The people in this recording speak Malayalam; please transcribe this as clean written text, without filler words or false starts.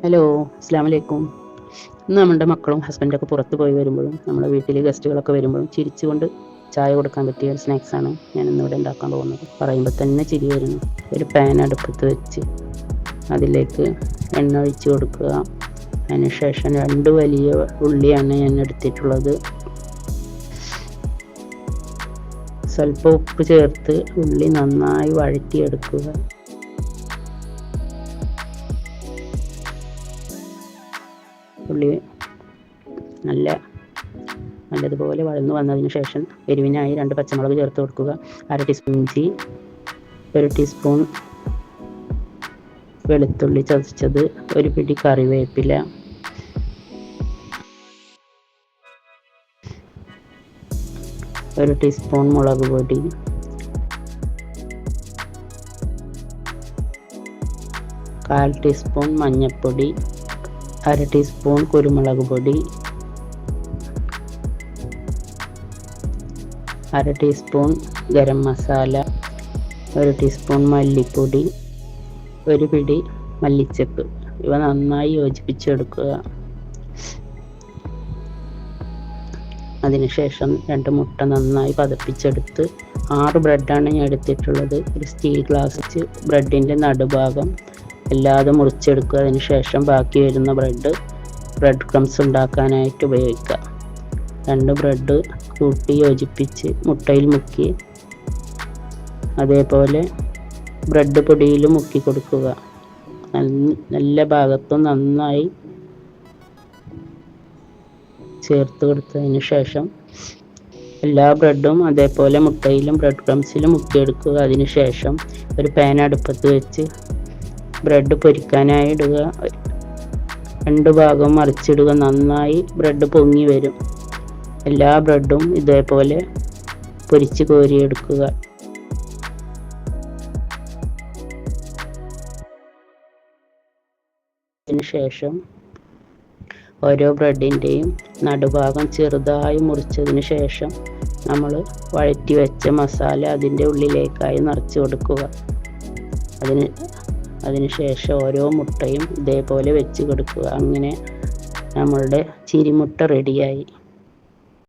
ഹലോ, അസ്സലാമു അലൈക്കും. ഇന്ന് നമ്മുടെ മക്കളും ഹസ്ബൻഡൊക്കെ പുറത്ത് പോയി വരുമ്പോഴും നമ്മുടെ വീട്ടിൽ ഗസ്റ്റുകളൊക്കെ വരുമ്പോഴും ചിരിച്ചുകൊണ്ട് ചായ കൊടുക്കാൻ പറ്റിയ ഒരു സ്നാക്സാണ് ഞാൻ ഇന്നിവിടെ ഉണ്ടാക്കാൻ പോകുന്നത്. പറയുമ്പോൾ തന്നെ ചിരി വരുന്നു. ഒരു പാൻ അടുപ്പത്ത് വെച്ച് അതിലേക്ക് എണ്ണ ഒഴിച്ച് കൊടുക്കുക. അതിനുശേഷം 2 വലിയ ഉള്ളിയാണ് ഞാൻ എടുത്തിട്ടുള്ളത്. സ്വല്പം ഉപ്പ് ചേർത്ത് ഉള്ളി നന്നായി വഴറ്റിയെടുക്കുക. ഉള്ളി നല്ലതുപോലെ വഴന്നു വന്നതിന് ശേഷം എരിവിനായി 2 പച്ചമുളക് ചേർത്ത് കൊടുക്കുക. 1/2 ടീസ്പൂൺ ഇഞ്ചി, 1 ടീസ്പൂൺ വെളുത്തുള്ളി ചതച്ചത്, 1 പിടി കറിവേപ്പില, 1 ടീസ്പൂൺ മുളക് പൊടി, 1/4 ടീസ്പൂൺ മഞ്ഞൾപ്പൊടി, 1/2 ടീസ്പൂൺ കുരുമുളക് പൊടി, 1/2 ടീസ്പൂൺ ഗരം മസാല, 1 ടീസ്പൂൺ മല്ലിപ്പൊടി, 1 പിടി മല്ലിച്ചപ്പ്. ഇവ നന്നായി യോജിപ്പിച്ചെടുക്കുക. അതിനുശേഷം 2 മുട്ട നന്നായി പതപ്പിച്ചെടുത്ത് 6 ബ്രെഡാണ് ഞാൻ എടുത്തിട്ടുള്ളത്. ഒരു സ്റ്റീൽ ഗ്ലാസ് വെച്ച് ബ്രെഡിൻ്റെ നടുഭാഗം എല്ലാതും മുറിച്ചെടുക്കുക. അതിനുശേഷം ബാക്കി വരുന്ന ബ്രെഡ് ക്രംസ് ഉണ്ടാക്കാനായിട്ട് ഉപയോഗിക്കുക. 2 ബ്രെഡ് കൂട്ടി യോജിപ്പിച്ച് മുട്ടയിൽ മുക്കി അതേപോലെ ബ്രെഡ് പൊടിയിലും മുക്കി കൊടുക്കുക. നല്ല ഭാഗത്തും നന്നായി ചേർത്ത് കൊടുത്തതിന് ശേഷം എല്ലാ ബ്രെഡും അതേപോലെ മുട്ടയിലും ബ്രെഡ് ക്രംസിലും മുക്കിയെടുക്കുക. അതിന് ശേഷം ഒരു പാൻ അടുപ്പത്ത് വെച്ച് ബ്രെഡ് പൊരിക്കാനായി ഇടുക. 2 ഭാഗവും മറിച്ചിടുക. നന്നായി ബ്രെഡ് പൊങ്ങി വരും. എല്ലാ ബ്രെഡും ഇതേപോലെ പൊരിച്ച് കോരിയെടുക്കുക. അതിനുശേഷം ഓരോ ബ്രെഡിൻ്റെയും നടുഭാഗം ചെറുതായി മുറിച്ചതിന് ശേഷം നമ്മൾ വഴറ്റി വെച്ച മസാല അതിൻ്റെ ഉള്ളിലേക്കായി നിറച്ച് കൊടുക്കുക. അതിനുശേഷം ഓരോ മുട്ടയും ഇതേപോലെ വെച്ച് കൊടുക്കുക. അങ്ങനെ നമ്മളുടെ ചിരിമുട്ട റെഡിയായി.